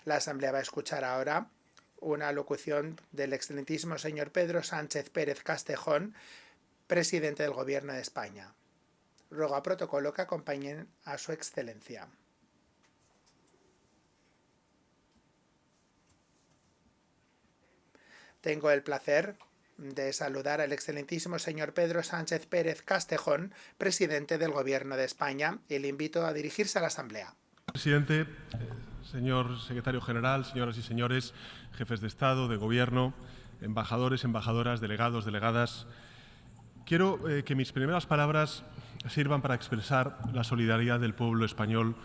La Asamblea va a escuchar ahora una locución del excelentísimo señor Pedro Sánchez Pérez Castejón, presidente del Gobierno de España. Ruego a protocolo que acompañen a su excelencia. Tengo el placer de saludar al excelentísimo señor Pedro Sánchez Pérez Castejón, presidente del Gobierno de España, y le invito a dirigirse a la Asamblea. Presidente, señor secretario general, señoras y señores, jefes de Estado, de Gobierno, embajadores, embajadoras, delegados, delegadas, quiero que mis primeras palabras sirvan para expresar la solidaridad del pueblo español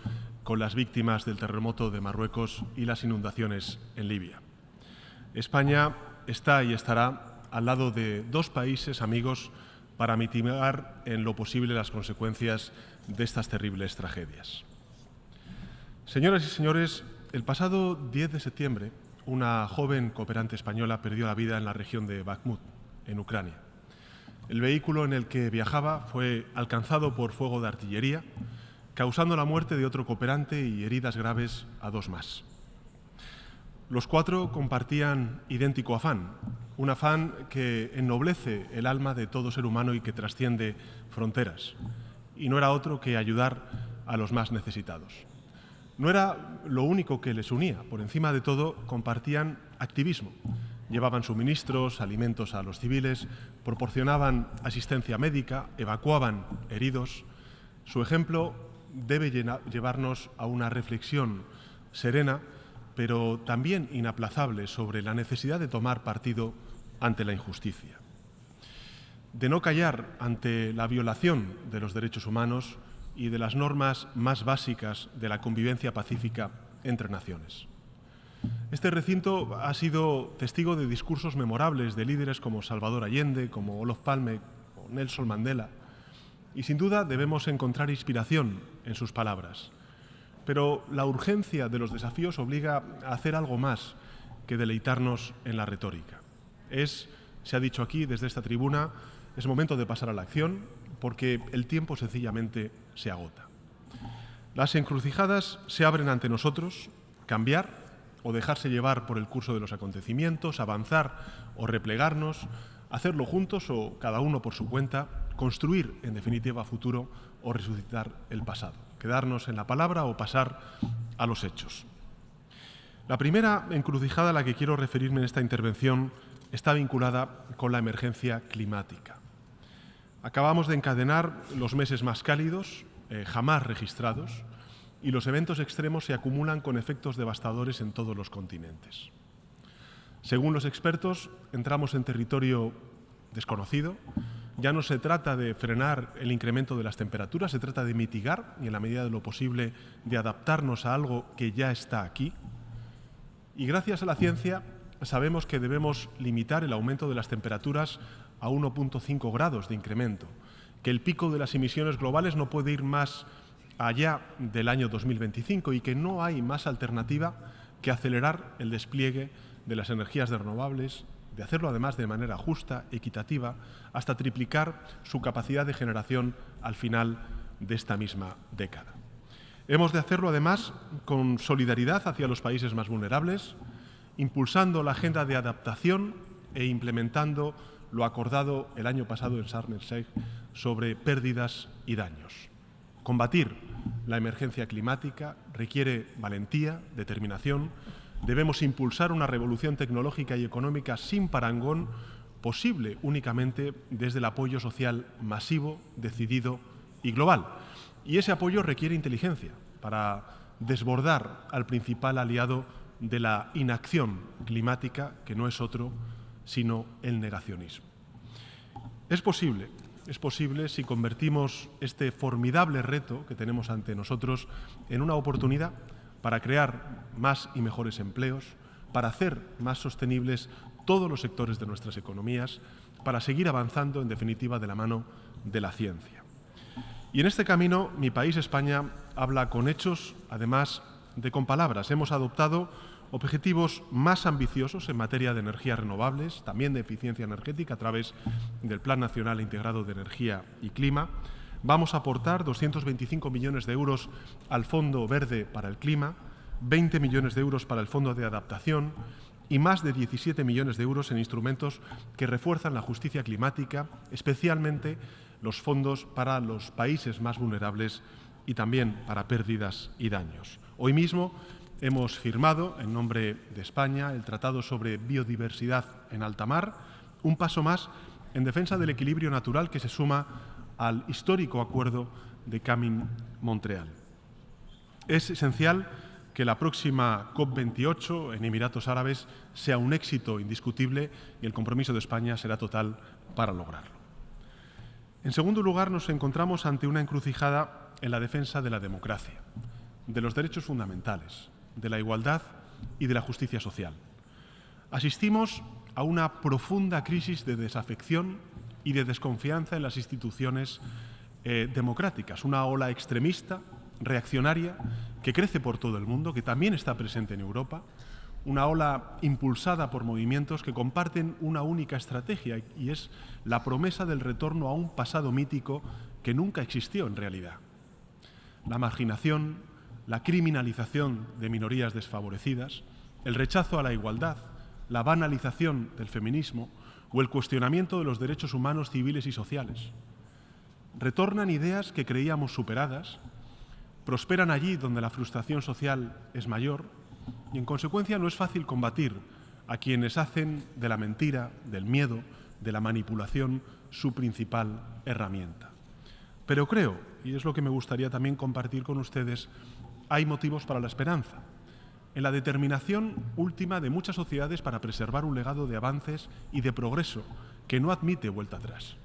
con las víctimas del terremoto de Marruecos y las inundaciones en Libia. España está y estará al lado de dos países amigos para mitigar en lo posible las consecuencias de estas terribles tragedias. Señoras y señores, el pasado 10 de septiembre, una joven cooperante española perdió la vida en la región de Bakhmut, en Ucrania. El vehículo en el que viajaba fue alcanzado por fuego de artillería, causando la muerte de otro cooperante y heridas graves a dos más. Los cuatro compartían idéntico afán, un afán que ennoblece el alma de todo ser humano y que trasciende fronteras. Y no era otro que ayudar a los más necesitados. No era lo único que les unía. Por encima de todo, compartían activismo. Llevaban suministros, alimentos a los civiles, proporcionaban asistencia médica, evacuaban heridos. Su ejemplo debe llevarnos a una reflexión serena, pero también inaplazable sobre la necesidad de tomar partido ante la injusticia, de no callar ante la violación de los derechos humanos y de las normas más básicas de la convivencia pacífica entre naciones. Este recinto ha sido testigo de discursos memorables de líderes como Salvador Allende, como Olof Palme o Nelson Mandela, y sin duda debemos encontrar inspiración en sus palabras. Pero la urgencia de los desafíos obliga a hacer algo más que deleitarnos en la retórica. Se ha dicho aquí desde esta tribuna, es momento de pasar a la acción porque el tiempo sencillamente se agota. Las encrucijadas se abren ante nosotros, cambiar o dejarse llevar por el curso de los acontecimientos, avanzar o replegarnos, hacerlo juntos o cada uno por su cuenta, construir en definitiva futuro o resucitar el pasado, quedarnos en la palabra o pasar a los hechos. La primera encrucijada a la que quiero referirme en esta intervención está vinculada con la emergencia climática. Acabamos de encadenar los meses más cálidos jamás registrados y los eventos extremos se acumulan con efectos devastadores en todos los continentes. Según los expertos, entramos en territorio desconocido. Ya no se trata de frenar el incremento de las temperaturas, se trata de mitigar y, en la medida de lo posible, de adaptarnos a algo que ya está aquí. Y gracias a la ciencia sabemos que debemos limitar el aumento de las temperaturas a 1,5 grados de incremento, que el pico de las emisiones globales no puede ir más allá del año 2025 y que no hay más alternativa que acelerar el despliegue de las energías renovables, de hacerlo además de manera justa, equitativa, hasta triplicar su capacidad de generación al final de esta misma década. Hemos de hacerlo además con solidaridad hacia los países más vulnerables, impulsando la agenda de adaptación e implementando lo acordado el año pasado en Sharm el-Sheikh sobre pérdidas y daños. Combatir la emergencia climática requiere valentía, determinación. Debemos impulsar una revolución tecnológica y económica sin parangón, posible únicamente desde el apoyo social masivo, decidido y global. Y ese apoyo requiere inteligencia para desbordar al principal aliado de la inacción climática, que no es otro sino el negacionismo. Es posible si convertimos este formidable reto que tenemos ante nosotros en una oportunidad para crear más y mejores empleos, para hacer más sostenibles todos los sectores de nuestras economías, para seguir avanzando, en definitiva, de la mano de la ciencia. Y en este camino, mi país, España, habla con hechos, además de con palabras. Hemos adoptado objetivos más ambiciosos en materia de energías renovables, también de eficiencia energética a través del Plan Nacional Integrado de Energía y Clima. Vamos a aportar 225 millones de euros al Fondo Verde para el Clima. 20 millones de euros para el Fondo de Adaptación y más de 17 millones de euros en instrumentos que refuerzan la justicia climática, especialmente los fondos para los países más vulnerables y también para pérdidas y daños. Hoy mismo hemos firmado, en nombre de España, el Tratado sobre Biodiversidad en Alta Mar, un paso más en defensa del equilibrio natural que se suma al histórico acuerdo de Camin-Montreal. Es esencial que la próxima COP28 en Emiratos Árabes sea un éxito indiscutible y el compromiso de España será total para lograrlo. En segundo lugar, nos encontramos ante una encrucijada en la defensa de la democracia, de los derechos fundamentales, de la igualdad y de la justicia social. Asistimos a una profunda crisis de desafección y de desconfianza en las instituciones democráticas, una ola extremista, reaccionaria, que crece por todo el mundo, que también está presente en Europa, una ola impulsada por movimientos que comparten una única estrategia y es la promesa del retorno a un pasado mítico que nunca existió en realidad. La marginación, la criminalización de minorías desfavorecidas, el rechazo a la igualdad, la banalización del feminismo o el cuestionamiento de los derechos humanos civiles y sociales. Retornan ideas que creíamos superadas, prosperan allí donde la frustración social es mayor y, en consecuencia, no es fácil combatir a quienes hacen de la mentira, del miedo, de la manipulación su principal herramienta. Pero creo, y es lo que me gustaría también compartir con ustedes, hay motivos para la esperanza, en la determinación última de muchas sociedades para preservar un legado de avances y de progreso que no admite vuelta atrás.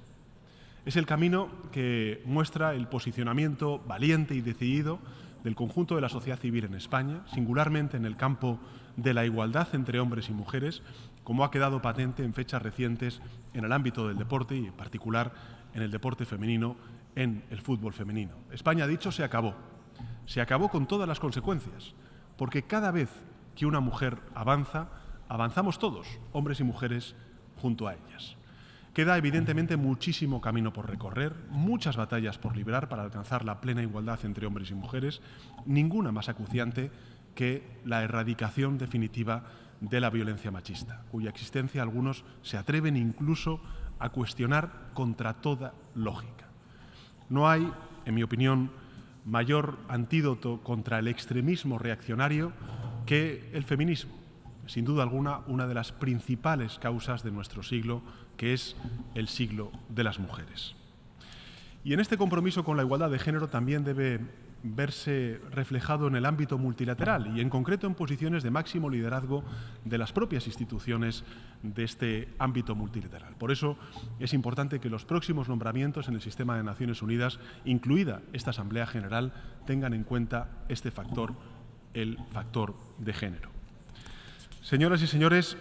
Es el camino que muestra el posicionamiento valiente y decidido del conjunto de la sociedad civil en España, singularmente en el campo de la igualdad entre hombres y mujeres, como ha quedado patente en fechas recientes en el ámbito del deporte y en particular en el deporte femenino, en el fútbol femenino. España, ha dicho, se acabó. Se acabó con todas las consecuencias, porque cada vez que una mujer avanza, avanzamos todos, hombres y mujeres, junto a ellas. Queda evidentemente muchísimo camino por recorrer, muchas batallas por librar para alcanzar la plena igualdad entre hombres y mujeres, ninguna más acuciante que la erradicación definitiva de la violencia machista, cuya existencia algunos se atreven incluso a cuestionar contra toda lógica. No hay, en mi opinión, mayor antídoto contra el extremismo reaccionario que el feminismo. Sin duda alguna, una de las principales causas de nuestro siglo, que es el siglo de las mujeres. Y en este compromiso con la igualdad de género también debe verse reflejado en el ámbito multilateral y en concreto en posiciones de máximo liderazgo de las propias instituciones de este ámbito multilateral. Por eso es importante que los próximos nombramientos en el sistema de Naciones Unidas, incluida esta Asamblea General, tengan en cuenta este factor, el factor de género. Señoras y señores,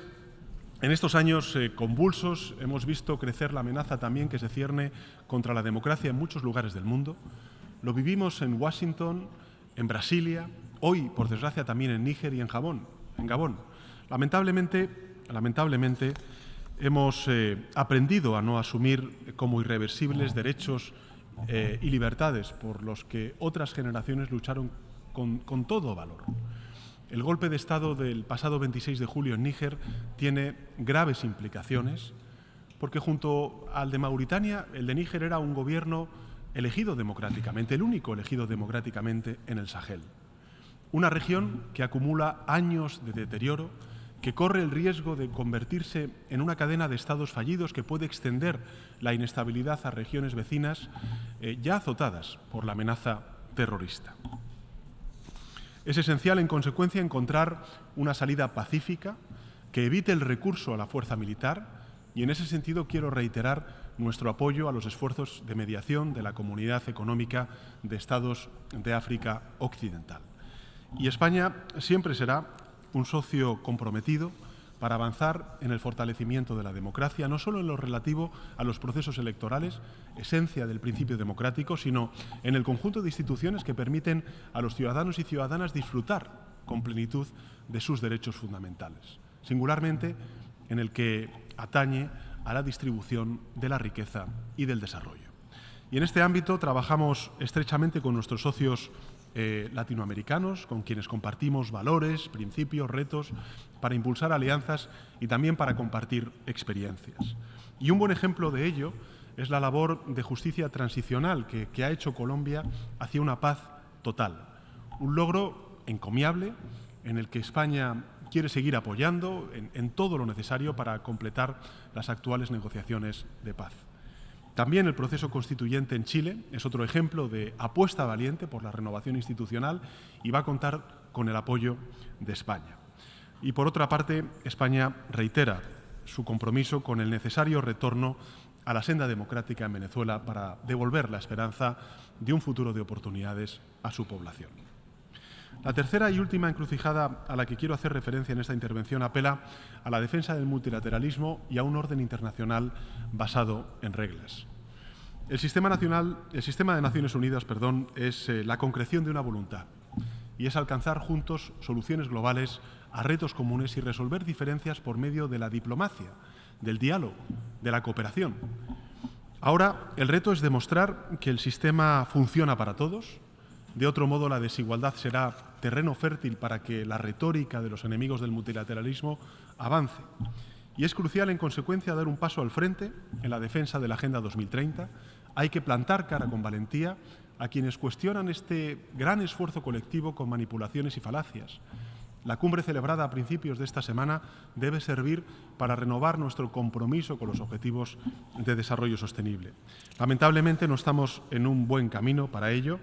en estos años convulsos hemos visto crecer la amenaza también que se cierne contra la democracia en muchos lugares del mundo. Lo vivimos en Washington, en Brasilia, hoy, por desgracia, también en Níger y en Gabón. Lamentablemente hemos aprendido a no asumir como irreversibles derechos y libertades por los que otras generaciones lucharon con todo valor. El golpe de Estado del pasado 26 de julio en Níger tiene graves implicaciones porque junto al de Mauritania, el de Níger era un gobierno elegido democráticamente, el único elegido democráticamente en el Sahel. Una región que acumula años de deterioro, que corre el riesgo de convertirse en una cadena de estados fallidos que puede extender la inestabilidad a regiones vecinas ya azotadas por la amenaza terrorista. Es esencial, en consecuencia, encontrar una salida pacífica que evite el recurso a la fuerza militar y, en ese sentido, quiero reiterar nuestro apoyo a los esfuerzos de mediación de la Comunidad Económica de Estados de África Occidental. Y España siempre será un socio comprometido para avanzar en el fortalecimiento de la democracia, no solo en lo relativo a los procesos electorales, esencia del principio democrático, sino en el conjunto de instituciones que permiten a los ciudadanos y ciudadanas disfrutar con plenitud de sus derechos fundamentales, singularmente en el que atañe a la distribución de la riqueza y del desarrollo. Y en este ámbito trabajamos estrechamente con nuestros socios latinoamericanos con quienes compartimos valores, principios, retos, para impulsar alianzas y también para compartir experiencias. Y un buen ejemplo de ello es la labor de justicia transicional que ha hecho Colombia hacia una paz total. Un logro encomiable en el que España quiere seguir apoyando en todo lo necesario para completar las actuales negociaciones de paz. También el proceso constituyente en Chile es otro ejemplo de apuesta valiente por la renovación institucional y va a contar con el apoyo de España. Y por otra parte, España reitera su compromiso con el necesario retorno a la senda democrática en Venezuela para devolver la esperanza de un futuro de oportunidades a su población. La tercera y última encrucijada a la que quiero hacer referencia en esta intervención apela a la defensa del multilateralismo y a un orden internacional basado en reglas. El sistema de Naciones Unidas, es la concreción de una voluntad y es alcanzar juntos soluciones globales a retos comunes y resolver diferencias por medio de la diplomacia, del diálogo, de la cooperación. Ahora, el reto es demostrar que el sistema funciona para todos. De otro modo, la desigualdad será terreno fértil para que la retórica de los enemigos del multilateralismo avance. Y es crucial, en consecuencia, dar un paso al frente en la defensa de la Agenda 2030. Hay que plantar cara con valentía a quienes cuestionan este gran esfuerzo colectivo con manipulaciones y falacias. La cumbre celebrada a principios de esta semana debe servir para renovar nuestro compromiso con los objetivos de desarrollo sostenible. Lamentablemente, no estamos en un buen camino para ello,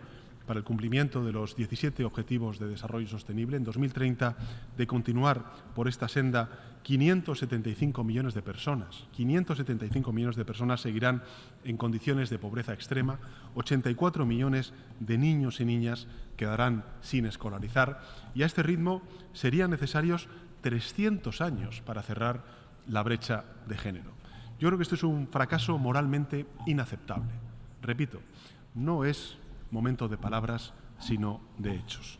para el cumplimiento de los 17 Objetivos de Desarrollo Sostenible. En 2030, de continuar por esta senda, 575 millones de personas seguirán en condiciones de pobreza extrema, 84 millones de niños y niñas quedarán sin escolarizar y a este ritmo serían necesarios 300 años para cerrar la brecha de género. Yo creo que esto es un fracaso moralmente inaceptable. Repito, no es momento de palabras, sino de hechos.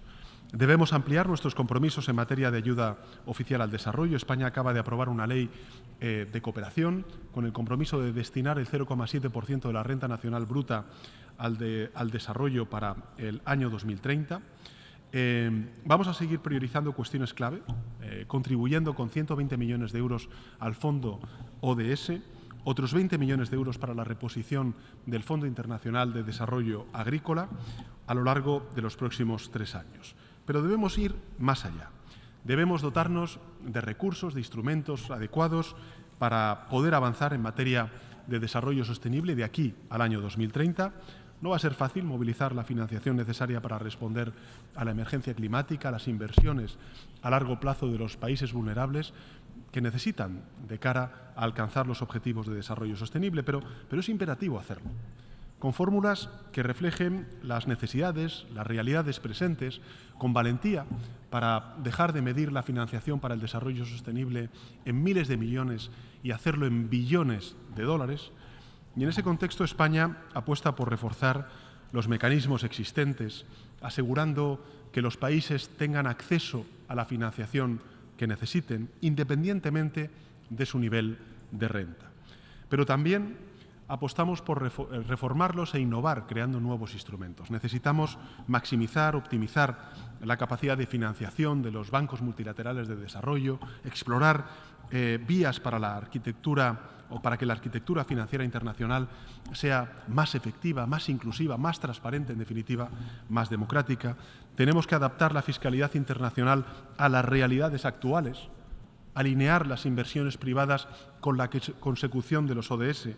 Debemos ampliar nuestros compromisos en materia de ayuda oficial al desarrollo. España acaba de aprobar una ley de cooperación con el compromiso de destinar el 0,7% de la renta nacional bruta al desarrollo para el año 2030. Vamos a seguir priorizando cuestiones clave, contribuyendo con 120 millones de euros al Fondo ODS, otros 20 millones de euros para la reposición del Fondo Internacional de Desarrollo Agrícola a lo largo de los próximos 3 años. Pero debemos ir más allá. Debemos dotarnos de recursos, de instrumentos adecuados para poder avanzar en materia de desarrollo sostenible de aquí al año 2030. No va a ser fácil movilizar la financiación necesaria para responder a la emergencia climática, a las inversiones a largo plazo de los países vulnerables que necesitan de cara a alcanzar los objetivos de desarrollo sostenible, pero es imperativo hacerlo, con fórmulas que reflejen las necesidades, las realidades presentes, con valentía para dejar de medir la financiación para el desarrollo sostenible en miles de millones y hacerlo en billones de dólares. Y en ese contexto, España apuesta por reforzar los mecanismos existentes, asegurando que los países tengan acceso a la financiación que necesiten, independientemente de su nivel de renta. Pero también apostamos por reformarlos e innovar, creando nuevos instrumentos. Necesitamos maximizar, optimizar la capacidad de financiación de los bancos multilaterales de desarrollo, explorar vías para la arquitectura o para que la arquitectura financiera internacional sea más efectiva, más inclusiva, más transparente, en definitiva, más democrática. Tenemos que adaptar la fiscalidad internacional a las realidades actuales, alinear las inversiones privadas con la consecución de los ODS.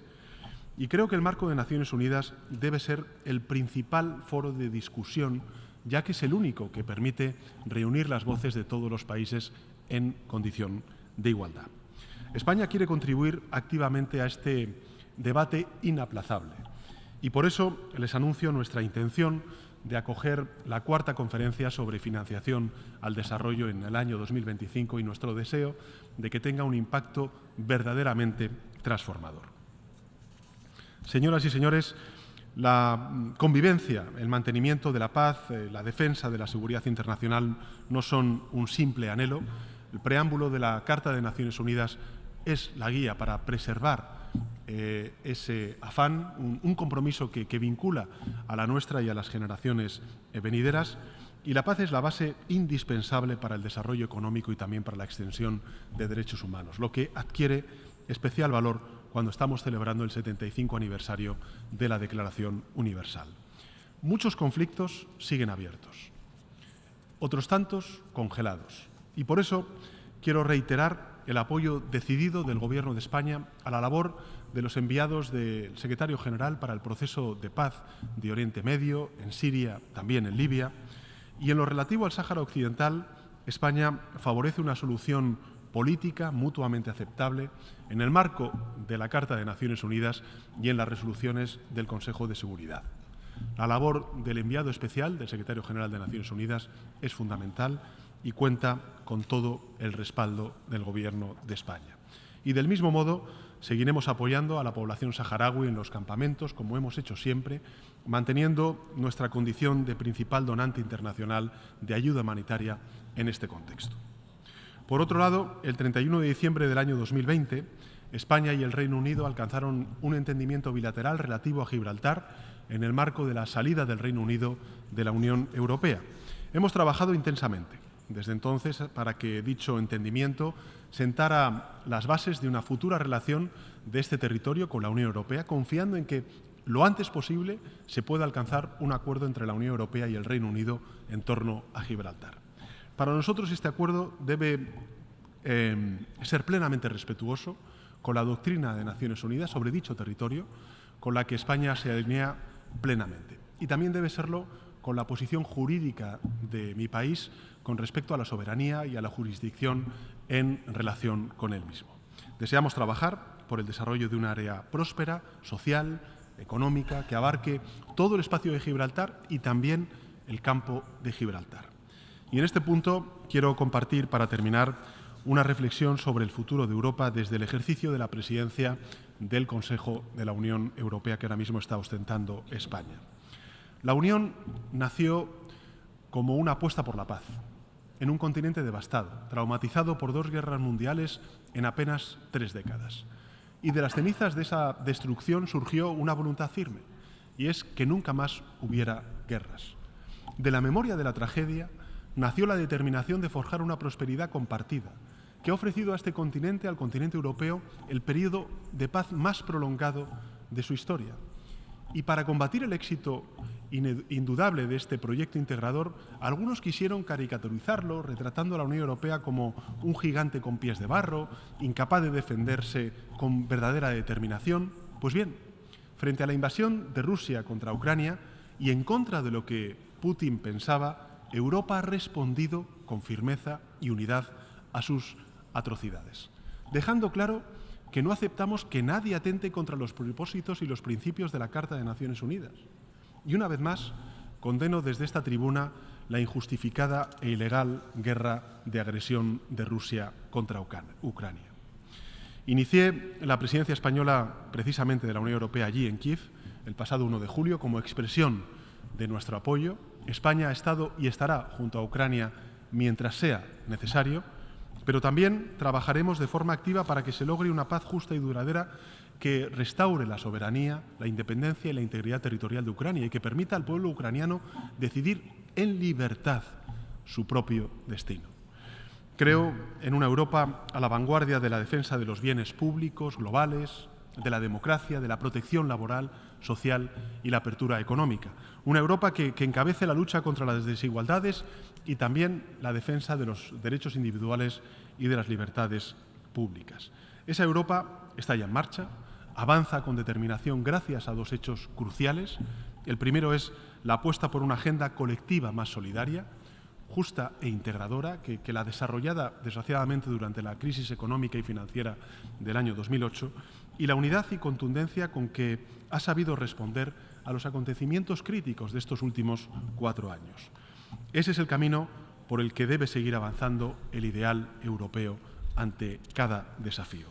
Y creo que el marco de Naciones Unidas debe ser el principal foro de discusión, ya que es el único que permite reunir las voces de todos los países en condición de igualdad. España quiere contribuir activamente a este debate inaplazable y por eso les anuncio nuestra intención de acoger la 4ª conferencia sobre financiación al desarrollo en el año 2025 y nuestro deseo de que tenga un impacto verdaderamente transformador. Señoras y señores, la convivencia, el mantenimiento de la paz, la defensa de la seguridad internacional no son un simple anhelo. El preámbulo de la Carta de Naciones Unidas es la guía para preservar ese afán, un compromiso que vincula a la nuestra y a las generaciones venideras. Y la paz es la base indispensable para el desarrollo económico y también para la extensión de derechos humanos, lo que adquiere especial valor cuando estamos celebrando el 75 aniversario de la Declaración Universal. Muchos conflictos siguen abiertos, otros tantos congelados. Y por eso quiero reiterar el apoyo decidido del Gobierno de España a la labor de los enviados del Secretario General para el proceso de paz de Oriente Medio, en Siria, también en Libia. Y en lo relativo al Sáhara Occidental, España favorece una solución política mutuamente aceptable en el marco de la Carta de Naciones Unidas y en las resoluciones del Consejo de Seguridad. La labor del enviado especial del Secretario General de Naciones Unidas es fundamental y cuenta con todo el respaldo del Gobierno de España. Y del mismo modo, seguiremos apoyando a la población saharaui en los campamentos, como hemos hecho siempre, manteniendo nuestra condición de principal donante internacional de ayuda humanitaria en este contexto. Por otro lado, el 31 de diciembre del año 2020, España y el Reino Unido alcanzaron un entendimiento bilateral relativo a Gibraltar en el marco de la salida del Reino Unido de la Unión Europea. Hemos trabajado intensamente desde entonces para que dicho entendimiento sentara las bases de una futura relación de este territorio con la Unión Europea, confiando en que lo antes posible se pueda alcanzar un acuerdo entre la Unión Europea y el Reino Unido en torno a Gibraltar. Para nosotros este acuerdo debe ser plenamente respetuoso con la doctrina de Naciones Unidas sobre dicho territorio, con la que España se alinea plenamente. Y también debe serlo con la posición jurídica de mi país con respecto a la soberanía y a la jurisdicción en relación con él mismo. Deseamos trabajar por el desarrollo de un área próspera, social, económica, que abarque todo el espacio de Gibraltar y también el campo de Gibraltar. Y en este punto quiero compartir, para terminar, una reflexión sobre el futuro de Europa desde el ejercicio de la presidencia del Consejo de la Unión Europea que ahora mismo está ostentando España. La Unión nació como una apuesta por la paz, en un continente devastado, traumatizado por 2 guerras mundiales en apenas 3 décadas. Y de las cenizas de esa destrucción surgió una voluntad firme, y es que nunca más hubiera guerras. De la memoria de la tragedia nació la determinación de forjar una prosperidad compartida, que ha ofrecido a este continente, al continente europeo, el periodo de paz más prolongado de su historia. Y para combatir el éxito indudable de este proyecto integrador, algunos quisieron caricaturizarlo, retratando a la Unión Europea como un gigante con pies de barro, incapaz de defenderse con verdadera determinación. Pues bien, frente a la invasión de Rusia contra Ucrania y en contra de lo que Putin pensaba, Europa ha respondido con firmeza y unidad a sus atrocidades, dejando claro que no aceptamos que nadie atente contra los propósitos y los principios de la Carta de Naciones Unidas. Y una vez más, condeno desde esta tribuna la injustificada e ilegal guerra de agresión de Rusia contra Ucrania. Inicié la presidencia española precisamente de la Unión Europea allí en Kiev el pasado 1 de julio como expresión de nuestro apoyo. España ha estado y estará junto a Ucrania mientras sea necesario, pero también trabajaremos de forma activa para que se logre una paz justa y duradera que restaure la soberanía, la independencia y la integridad territorial de Ucrania y que permita al pueblo ucraniano decidir en libertad su propio destino. Creo en una Europa a la vanguardia de la defensa de los bienes públicos globales, de la democracia, de la protección laboral, social y la apertura económica. Una Europa que encabece la lucha contra las desigualdades y también la defensa de los derechos individuales y de las libertades públicas. Esa Europa está ya en marcha, avanza con determinación gracias a 2 hechos cruciales. El primero es la apuesta por una agenda colectiva más solidaria, justa e integradora, que la desarrollada desgraciadamente durante la crisis económica y financiera del año 2008, y la unidad y contundencia con que ha sabido responder a los acontecimientos críticos de estos últimos 4 años. Ese es el camino por el que debe seguir avanzando el ideal europeo ante cada desafío.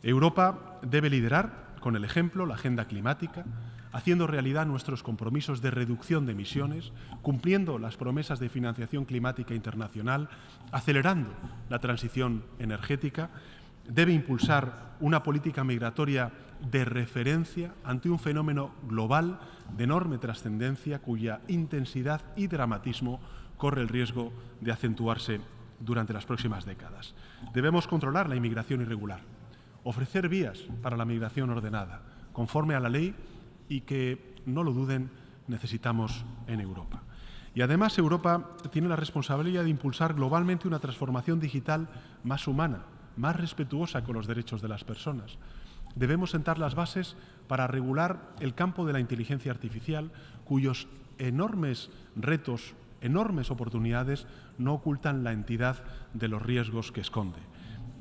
Europa debe liderar con el ejemplo la agenda climática, haciendo realidad nuestros compromisos de reducción de emisiones, cumpliendo las promesas de financiación climática internacional, acelerando la transición energética debe impulsar una política migratoria de referencia ante un fenómeno global de enorme trascendencia cuya intensidad y dramatismo corre el riesgo de acentuarse durante las próximas décadas. Debemos controlar la inmigración irregular, ofrecer vías para la migración ordenada, conforme a la ley y que, no lo duden, necesitamos en Europa. Y además Europa tiene la responsabilidad de impulsar globalmente una transformación digital más humana, más respetuosa con los derechos de las personas. Debemos sentar las bases para regular el campo de la inteligencia artificial, cuyos enormes retos, enormes oportunidades, no ocultan la entidad de los riesgos que esconde.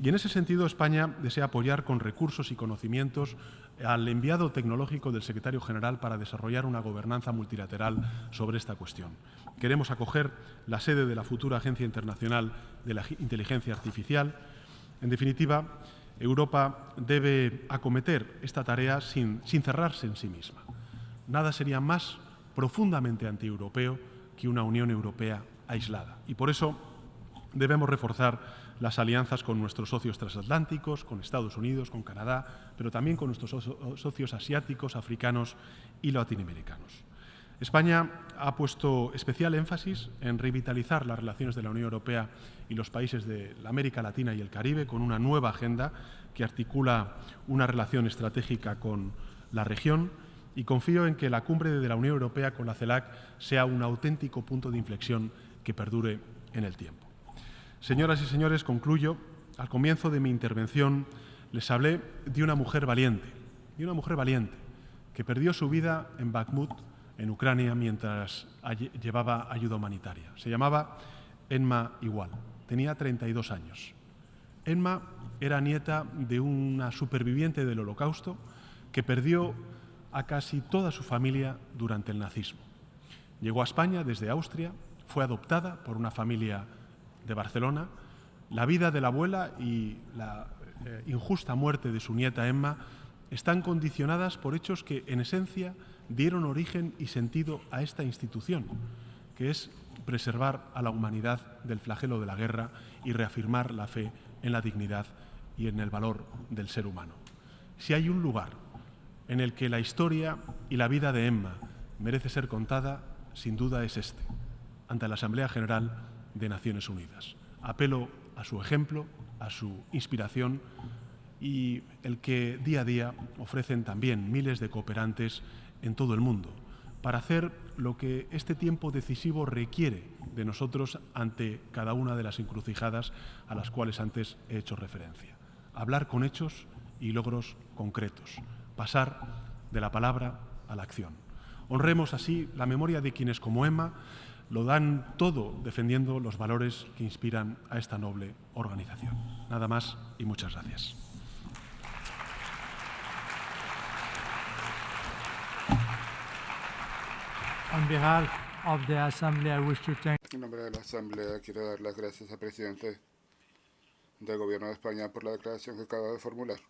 Y en ese sentido, España desea apoyar con recursos y conocimientos al enviado tecnológico del secretario general para desarrollar una gobernanza multilateral sobre esta cuestión. Queremos acoger la sede de la futura Agencia Internacional de la Inteligencia Artificial. En definitiva, Europa debe acometer esta tarea sin cerrarse en sí misma. Nada sería más profundamente antieuropeo que una Unión Europea aislada. Y por eso debemos reforzar las alianzas con nuestros socios transatlánticos, con Estados Unidos, con Canadá, pero también con nuestros socios asiáticos, africanos y latinoamericanos. España ha puesto especial énfasis en revitalizar las relaciones de la Unión Europea y los países de la América Latina y el Caribe con una nueva agenda que articula una relación estratégica con la región, y confío en que la cumbre de la Unión Europea con la CELAC sea un auténtico punto de inflexión que perdure en el tiempo. Señoras y señores, concluyo. Al comienzo de mi intervención les hablé de una mujer valiente que perdió su vida en Bakhmut, en Ucrania, mientras llevaba ayuda humanitaria. Se llamaba Enma Igual, tenía 32 años. Enma era nieta de una superviviente del Holocausto que perdió a casi toda su familia durante el nazismo. Llegó a España desde Austria, fue adoptada por una familia de Barcelona. La vida de la abuela y la injusta muerte de su nieta Enma están condicionadas por hechos que, en esencia, dieron origen y sentido a esta institución, que es preservar a la humanidad del flagelo de la guerra y reafirmar la fe en la dignidad y en el valor del ser humano. Si hay un lugar en el que la historia y la vida de Enma merece ser contada, sin duda es este, ante la Asamblea General de Naciones Unidas. Apelo a su ejemplo, a su inspiración y el que día a día ofrecen también miles de cooperantes en todo el mundo para hacer lo que este tiempo decisivo requiere de nosotros ante cada una de las encrucijadas a las cuales antes he hecho referencia. Hablar con hechos y logros concretos, pasar de la palabra a la acción. Honremos así la memoria de quienes, como Enma, lo dan todo defendiendo los valores que inspiran a esta noble organización. Nada más y muchas gracias. On behalf of the Assembly, I wish to thank. En nombre de la Asamblea quiero dar las gracias al presidente del Gobierno de España por la declaración que acaba de formular.